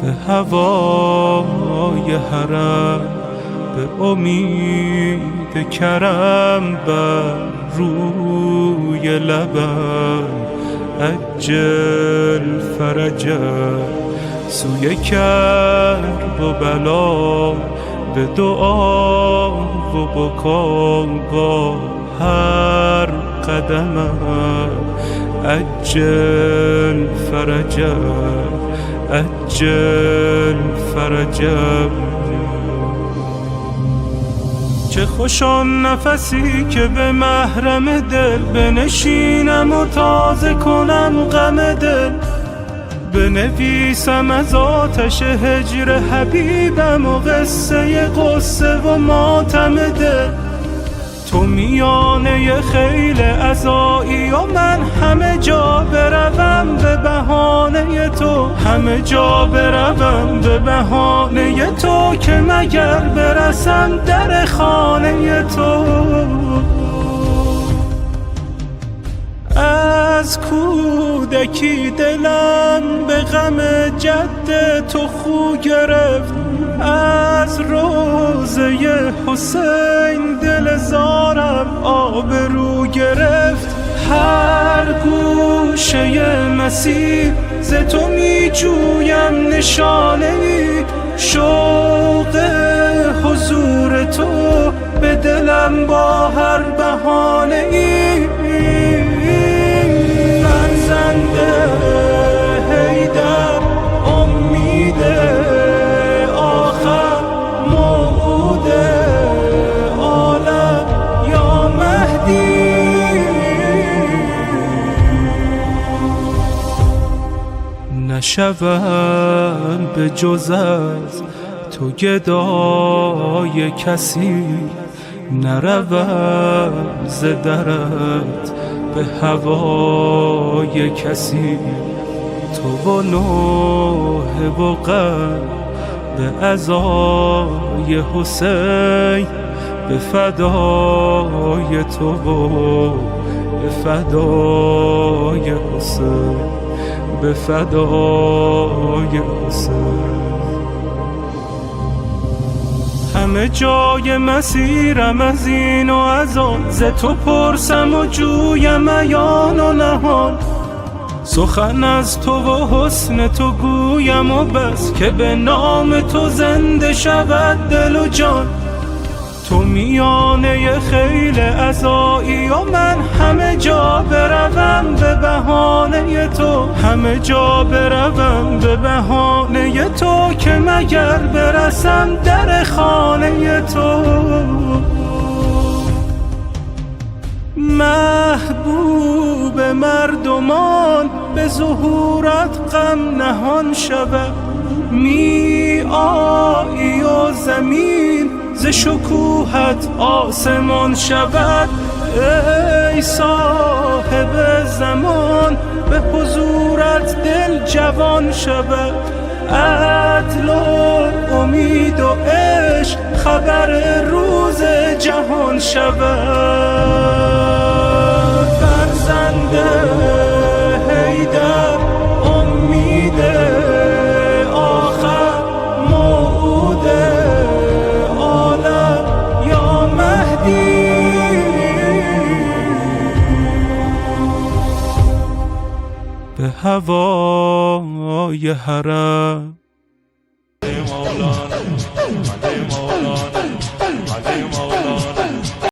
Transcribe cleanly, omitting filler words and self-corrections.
به هوای حرم، به امید کرم بر روی لبم عجل فرجم. سوی کرب و بلا به دعا و بکا با هر قدمم عجل فرجم، عجل فرجم. چه خوش آن نفسی که به محرم دل بنشینم و تازه کنم غم دل، بنویسم از آتش هجر حبیبم و قصه غصه و ماتم دل. تو میانه خیل عزایی و من همه جا بروم به بهانه تو، همه جا بروم به بهانه تو، که مگر برسم در خانه تو. از کودکی دلم به غم جد تو خو گرفت، از روضه حسین دل زارم آبرو گرفت. هر گوشه مسیر ز تو می جویم نشانه ای، شوق حضور تو به دلم با هر بهانه ای. فرزند حیدر امید آخر، موعود عالم یا مهدی. نشوم به جز از تو گدای کسی، نروم ز درت به هوای کسی. تو و نوح و غم به عزای حسین، به فدای تو و به فدای حسین، به فدای حسین. همه جای مسیرم از این و از آن، ز تو پرسم و جویم عیان و نهان. سخن از تو و حسن تو گویم و بس، که به نام تو زنده شود دل و جان. تو میانه خیل عزایی و من همه جا بروم به بهانه تو، همه جا بروم به بهانه تو، که مگر برسم در خانه تو. محبوب مردمان به ظهورت غم نهان شود، می آیی و زمین ز شکوهت آسمان شود. ای صاحب زمان به حضورت دل جوان شود، عدل و امید و عشق خبر روز جهان شود. فرزند حیدر امید آخر، موعود عالم یا مهدی. به هوای حرم